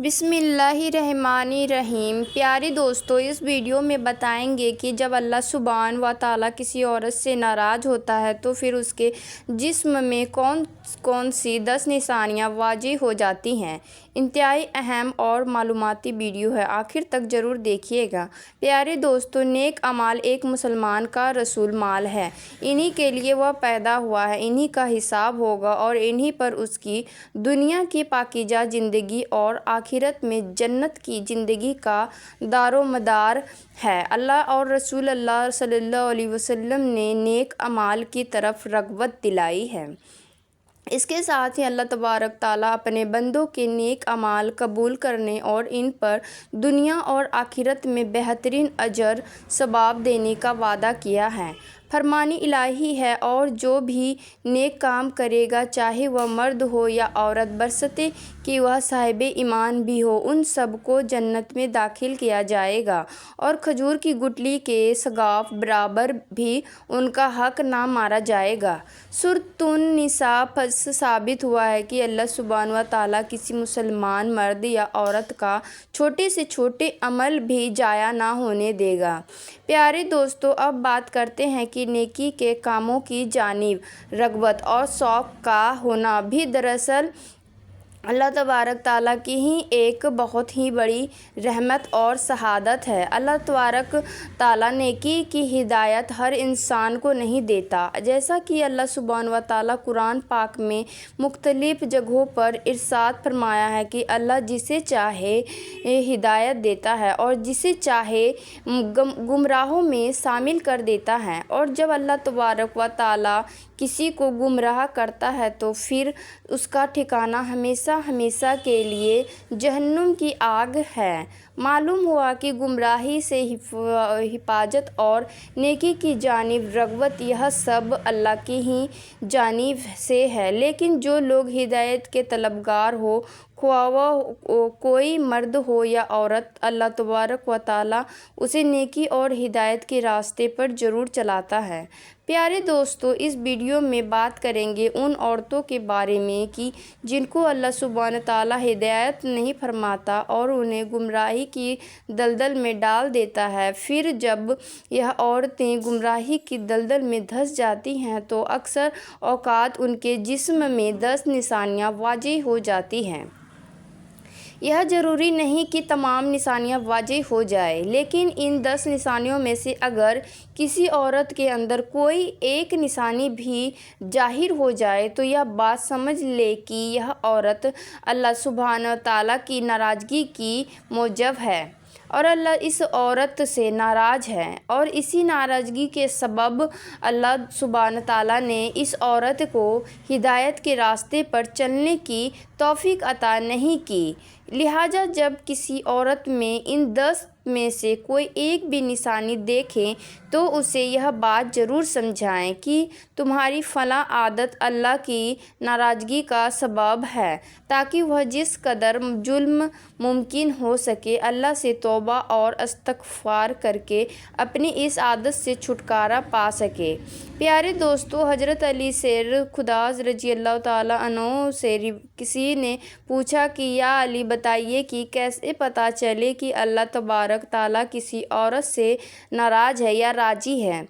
بسم اللہ الرحمن الرحیم۔ پیارے دوستو، اس ویڈیو میں بتائیں گے کہ جب اللہ سبحانہ و تعالیٰ کسی عورت سے ناراض ہوتا ہے تو پھر اس کے جسم میں کون کون سی 10 نشانیاں واضح ہو جاتی ہیں۔ انتہائی اہم اور معلوماتی ویڈیو ہے، آخر تک ضرور دیکھیے گا۔ پیارے دوستو، نیک اعمال ایک مسلمان کا رسول مال ہے۔ انہی کے لیے وہ پیدا ہوا ہے، انہی کا حساب ہوگا اور انہی پر اس کی دنیا کی پاکیزہ زندگی اور آخرت میں جنت کی زندگی کا دار و مدار ہے۔ اللہ اور رسول اللہ صلی اللہ علیہ وسلم نے نیک اعمال کی طرف رغبت دلائی ہے۔ اس کے ساتھ ہی اللہ تبارک تعالیٰ اپنے بندوں کے نیک اعمال قبول کرنے اور ان پر دنیا اور آخرت میں بہترین اجر ثواب دینے کا وعدہ کیا ہے۔ فرمان الہی ہے، اور جو بھی نیک کام کرے گا، چاہے وہ مرد ہو یا عورت، بشرطے کہ وہ صاحب ایمان بھی ہو، ان سب کو جنت میں داخل کیا جائے گا اور کھجور کی گٹھلی کے سقف برابر بھی ان کا حق نہ مارا جائے گا۔ سورۃ النساء سے ثابت ہوا ہے کہ اللہ سبحانہ و تعالیٰ کسی مسلمان مرد یا عورت کا چھوٹے سے چھوٹے عمل بھی ضائع نہ ہونے دے گا۔ پیارے دوستو، اب بات کرتے ہیں کہ نیکی کے کاموں کی جانب رغبت اور شوق کا ہونا بھی دراصل اللہ تبارک تعالیٰ کی ہی ایک بہت ہی بڑی رحمت اور سعادت ہے۔ اللہ تبارک تعالیٰ نیکی کی ہدایت ہر انسان کو نہیں دیتا، جیسا کہ اللہ سبحانہ و تعالیٰ قرآن پاک میں مختلف جگہوں پر ارشاد فرمایا ہے کہ اللہ جسے چاہے ہدایت دیتا ہے اور جسے چاہے گمراہوں میں شامل کر دیتا ہے، اور جب اللہ تبارک و تعالیٰ کسی کو گمراہ کرتا ہے تو پھر اس کا ٹھکانہ ہمیشہ ہمیشہ کے لیے جہنم کی آگ ہے۔ معلوم ہوا کہ گمراہی سے حفاظت اور نیکی کی جانب رغبت، یہ سب اللہ کی ہی جانب سے ہے، لیکن جو لوگ ہدایت کے طلبگار ہو، خواہ وہ کوئی مرد ہو یا عورت، اللہ تبارک و تعالیٰ اسے نیکی اور ہدایت کے راستے پر ضرور چلاتا ہے۔ پیارے دوستو، اس ویڈیو میں بات کریں گے ان عورتوں کے بارے میں کہ جن کو اللہ سبحانہ تعالیٰ ہدایت نہیں فرماتا اور انہیں گمراہی کی دلدل میں ڈال دیتا ہے۔ پھر جب یہ عورتیں گمراہی کی دلدل میں دھنس جاتی ہیں تو اکثر اوقات ان کے جسم میں 10 نشانیاں واضح ہو جاتی ہیں۔ یہ ضروری نہیں کہ تمام نشانیاں واضح ہو جائیں، لیکن ان 10 نشانیوں میں سے اگر کسی عورت کے اندر کوئی ایک نشانی بھی ظاہر ہو جائے تو یہ بات سمجھ لے کہ یہ عورت اللہ سبحانہ تعالیٰ کی ناراضگی کی موجب ہے اور اللہ اس عورت سے ناراض ہے، اور اسی ناراضگی کے سبب اللہ سبحانہ تعالیٰ نے اس عورت کو ہدایت کے راستے پر چلنے کی توفیق عطا نہیں کی۔ لہٰذا جب کسی عورت میں ان 10 میں سے کوئی ایک بھی نشانی دیکھیں تو اسے یہ بات ضرور سمجھائیں کہ تمہاری فلاں عادت اللہ کی ناراضگی کا سبب ہے، تاکہ وہ جس قدر ظلم ممکن ہو سکے اللہ سے توبہ اور استغفار کر کے اپنی اس عادت سے چھٹکارا پا سکے۔ پیارے دوستو، حضرت علی سیر خدا رضی اللہ تعالیٰ عنہ سے کسی نے پوچھا کہ یا علی، بتائیے کہ کیسے پتہ چلے کہ اللہ تبارک تعالیٰ کسی عورت سے ناراض ہے یا راضی ہے؟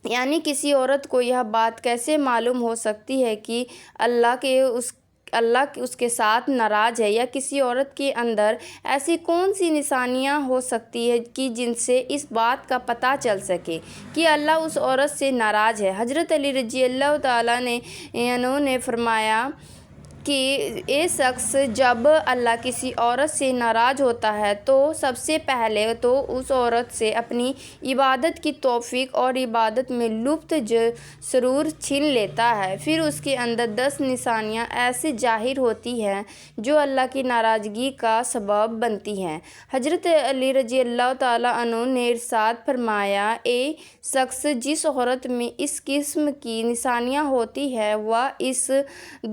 یعنی کسی عورت کو یہ بات کیسے معلوم ہو سکتی ہے کہ اللہ اس کے ساتھ ناراض ہے، یا کسی عورت کے اندر ایسی کون سی نشانیاں ہو سکتی ہیں کہ جن سے اس بات کا پتہ چل سکے کہ اللہ اس عورت سے ناراض ہے؟ حضرت علی رضی اللہ تعالیٰ عنہ نے فرمایا کہ ایک شخص جب اللہ کسی عورت سے ناراض ہوتا ہے تو سب سے پہلے تو اس عورت سے اپنی عبادت کی توفیق اور عبادت میں لطف سرور چھین لیتا ہے، پھر اس کے اندر 10 نشانیاں ایسے ظاہر ہوتی ہیں جو اللہ کی ناراضگی کا سبب بنتی ہیں۔ حضرت علی رضی اللہ تعالیٰ عنہ نے ارشاد فرمایا، ایک شخص جس عورت میں اس قسم کی نشانیاں ہوتی ہیں وہ اس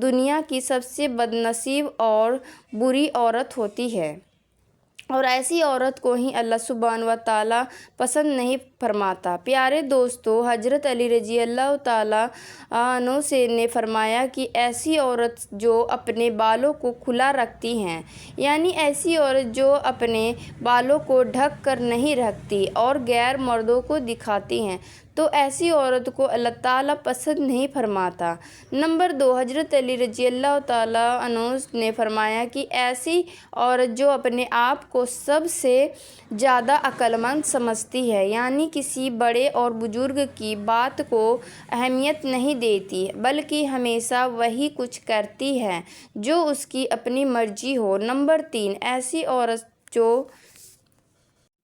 دنیا کی سب سے بد نصیب اور بری عورت ہوتی ہے۔ اور ایسی عورت کو ہی اللہ سبحانہ و تعالیٰ پسند نہیں فرماتا۔ پیارے دوستو، حضرت علی رضی اللہ تعالیٰ عنہ سے نے فرمایا کہ ایسی عورت جو اپنے بالوں کو کھلا رکھتی ہیں، یعنی ایسی عورت جو اپنے بالوں کو ڈھک کر نہیں رکھتی اور غیر مردوں کو دکھاتی ہیں، تو ایسی عورت کو اللہ تعالیٰ پسند نہیں فرماتا۔ نمبر 2، حضرت علی رضی اللہ تعالیٰ عنہ نے فرمایا کہ ایسی عورت جو اپنے آپ کو سب سے زیادہ عقل مند سمجھتی ہے، یعنی کسی بڑے اور بزرگ کی بات کو اہمیت نہیں دیتی، بلکہ ہمیشہ وہی کچھ کرتی ہے جو اس کی اپنی مرضی ہو۔ نمبر 3، ایسی عورت جو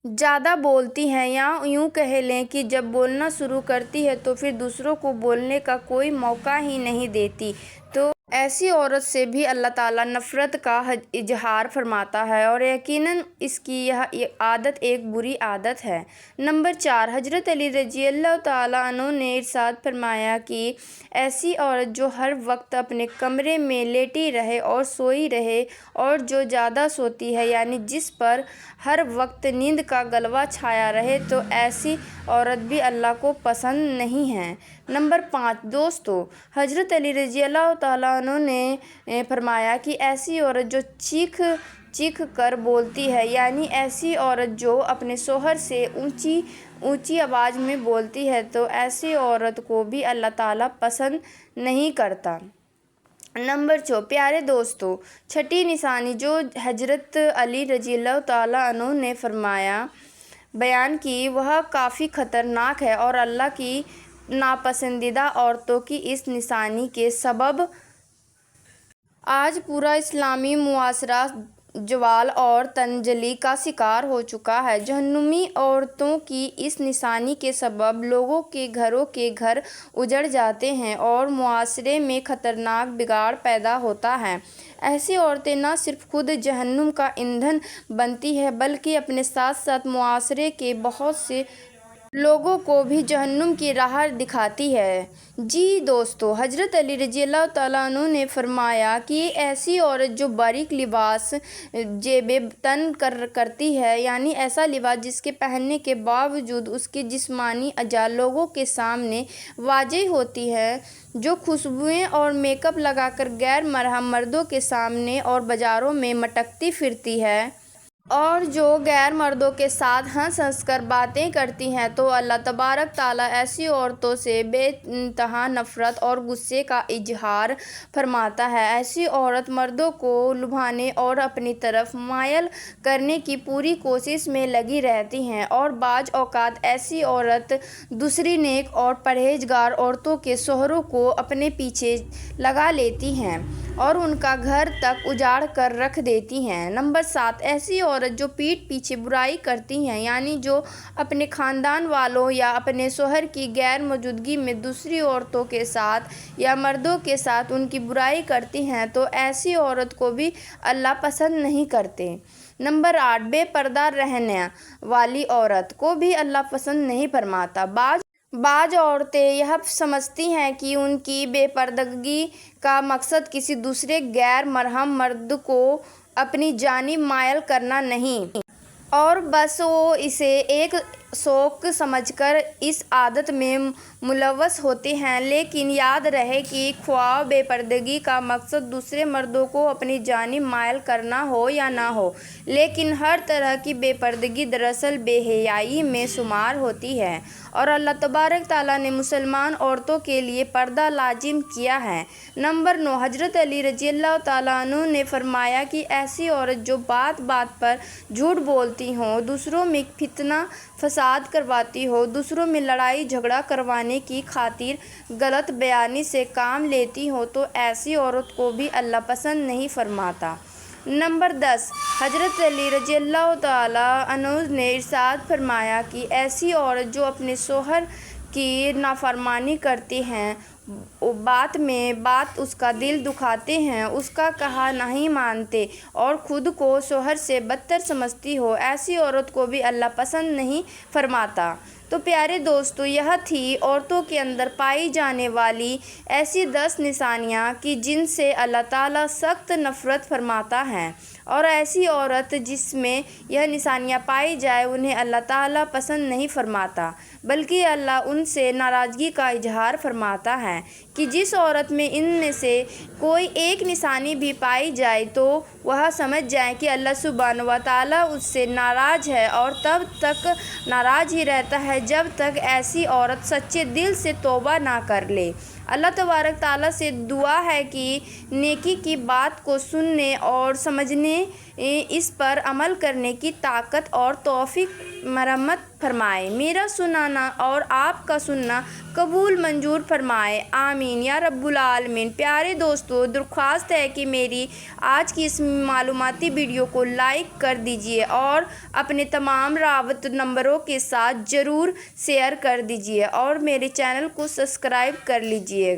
زیادہ بولتی ہے، یا یوں کہہ لیں کہ جب بولنا شروع کرتی ہے تو پھر دوسروں کو بولنے کا کوئی موقع ہی نہیں دیتی، تو ایسی عورت سے بھی اللہ تعالیٰ نفرت کا اظہار فرماتا ہے، اور یقیناً اس کی یہ عادت ایک بری عادت ہے۔ نمبر 4، حضرت علی رضی اللہ تعالیٰ عنہ نے ارشاد فرمایا کہ ایسی عورت جو ہر وقت اپنے کمرے میں لیٹی رہے اور سوئی رہے، اور جو زیادہ سوتی ہے، یعنی جس پر ہر وقت نیند کا غلبہ چھایا رہے، تو ایسی عورت بھی اللہ کو پسند نہیں ہے۔ نمبر 5، دوستو، حضرت علی رضی اللہ تعالیٰ عنہ نے فرمایا کہ ایسی عورت جو چیخ چیخ کر بولتی ہے، یعنی ایسی عورت جو اپنے شوہر سے اونچی آواز میں بولتی ہے، تو ایسی عورت کو بھی اللہ تعالیٰ پسند نہیں کرتا۔ نمبر 6، پیارے دوستو، چھٹی نشانی جو حضرت علی رضی اللہ تعالیٰ عنہ نے بیان کی، وہ کافی خطرناک ہے، اور اللہ کی ناپسندیدہ عورتوں کی اس نشانی کے سبب آج پورا اسلامی معاشرہ زوال اور تنزلی کا شکار ہو چکا ہے۔ جہنمی عورتوں کی اس نشانی کے سبب لوگوں کے گھروں کے گھر اجڑ جاتے ہیں اور معاشرے میں خطرناک بگاڑ پیدا ہوتا ہے۔ ایسی عورتیں نہ صرف خود جہنم کا ایندھن بنتی ہیں، بلکہ اپنے ساتھ ساتھ معاشرے کے بہت سے لوگوں کو بھی جہنم کی راہ دکھاتی ہے۔ جی دوستو، حضرت علی رضی اللہ تعالیٰ عنہ نے فرمایا کہ ایسی عورت جو باریک لباس زیب تن کرتی ہے، یعنی ایسا لباس جس کے پہننے کے باوجود اس کی جسمانی اعضاء لوگوں کے سامنے واضح ہوتی ہے، جو خوشبوئیں اور میک اپ لگا کر غیر محرم مردوں کے سامنے اور بازاروں میں مٹکتی پھرتی ہے، اور جو غیر مردوں کے ساتھ ہنس ہنس کر باتیں کرتی ہیں، تو اللہ تبارک تعالیٰ ایسی عورتوں سے بے انتہا نفرت اور غصے کا اظہار فرماتا ہے۔ ایسی عورت مردوں کو لبھانے اور اپنی طرف مائل کرنے کی پوری کوشش میں لگی رہتی ہیں، اور بعض اوقات ایسی عورت دوسری نیک اور پرہیزگار عورتوں کے شوہروں کو اپنے پیچھے لگا لیتی ہیں اور ان کا گھر تک اجاڑ کر رکھ دیتی ہیں۔ نمبر 7، ایسی عورت جو پیٹھ پیچھے برائی کرتی ہیں، یعنی جو اپنے خاندان والوں یا اپنے شوہر کی غیر موجودگی میں دوسری عورتوں کے ساتھ یا مردوں کے ساتھ ان کی برائی کرتی ہیں، تو ایسی عورت کو بھی اللہ پسند نہیں کرتے۔ نمبر 8، بے پردہ رہنے والی عورت کو بھی اللہ پسند نہیں فرماتا۔ بعض عورتیں یہ سمجھتی ہیں کہ ان کی بے پردگی کا مقصد کسی دوسرے غیر محرم مرد کو اپنی جانب مائل کرنا نہیں، اور بس وہ اسے ایک شوق سمجھ کر اس عادت میں ملوث ہوتے ہیں۔ لیکن یاد رہے کہ خواہ بے پردگی کا مقصد دوسرے مردوں کو اپنی جانب مائل کرنا ہو یا نہ ہو، لیکن ہر طرح کی بے پردگی دراصل بے حیائی میں شمار ہوتی ہے، اور اللہ تبارک تعالیٰ نے مسلمان عورتوں کے لیے پردہ لازم کیا ہے۔ نمبر 9، حضرت علی رضی اللہ تعالیٰ عنہ نے فرمایا کہ ایسی عورت جو بات بات پر جھوٹ بولتی ہو، دوسروں میں فتنہ فساد کرواتی ہو، دوسروں میں لڑائی جھگڑا کروانے کی خاطر غلط بیانی سے کام لیتی ہو، تو ایسی عورت کو بھی اللہ پسند نہیں فرماتا۔ نمبر 10، حضرت علی رضی اللہ تعالیٰ عنہ نے ارشاد فرمایا کہ ایسی عورت جو اپنے شوہر کی نافرمانی کرتی ہیں، بات میں بات اس کا دل دکھاتے ہیں، اس کا کہا نہیں مانتے اور خود کو شوہر سے بدتر سمجھتی ہو، ایسی عورت کو بھی اللہ پسند نہیں فرماتا۔ تو پیارے دوستو، یہ تھی عورتوں کے اندر پائی جانے والی ایسی 10 نشانیاں کہ جن سے اللہ تعالیٰ سخت نفرت فرماتا ہے، اور ایسی عورت جس میں یہ نشانیاں پائی جائے انہیں اللہ تعالیٰ پسند نہیں فرماتا، بلکہ اللہ ان سے ناراضگی کا اظہار فرماتا ہے کہ جس عورت میں ان میں سے کوئی ایک نشانی بھی پائی جائے تو وہ سمجھ جائے کہ اللہ سبحانہ و تعالیٰ اس سے ناراض ہے، اور تب تک ناراض ہی رہتا ہے جب تک ایسی عورت سچے دل سے توبہ نہ کر لے۔ اللہ تبارک تعالیٰ سے دعا ہے کہ نیکی کی بات کو سننے اور سمجھنے، اس پر عمل کرنے کی طاقت اور توفیق مرحمت فرمائے۔ میرا سنانا اور آپ کا سننا قبول منظور فرمائے، آمین یا رب العالمین۔ پیارے دوستو، درخواست ہے کہ میری آج کی اس معلوماتی ویڈیو کو لائک کر دیجیے اور اپنے تمام رابط نمبروں کے ساتھ ضرور شیئر کر دیجیے اور میرے چینل کو سبسکرائب کر لیجیے۔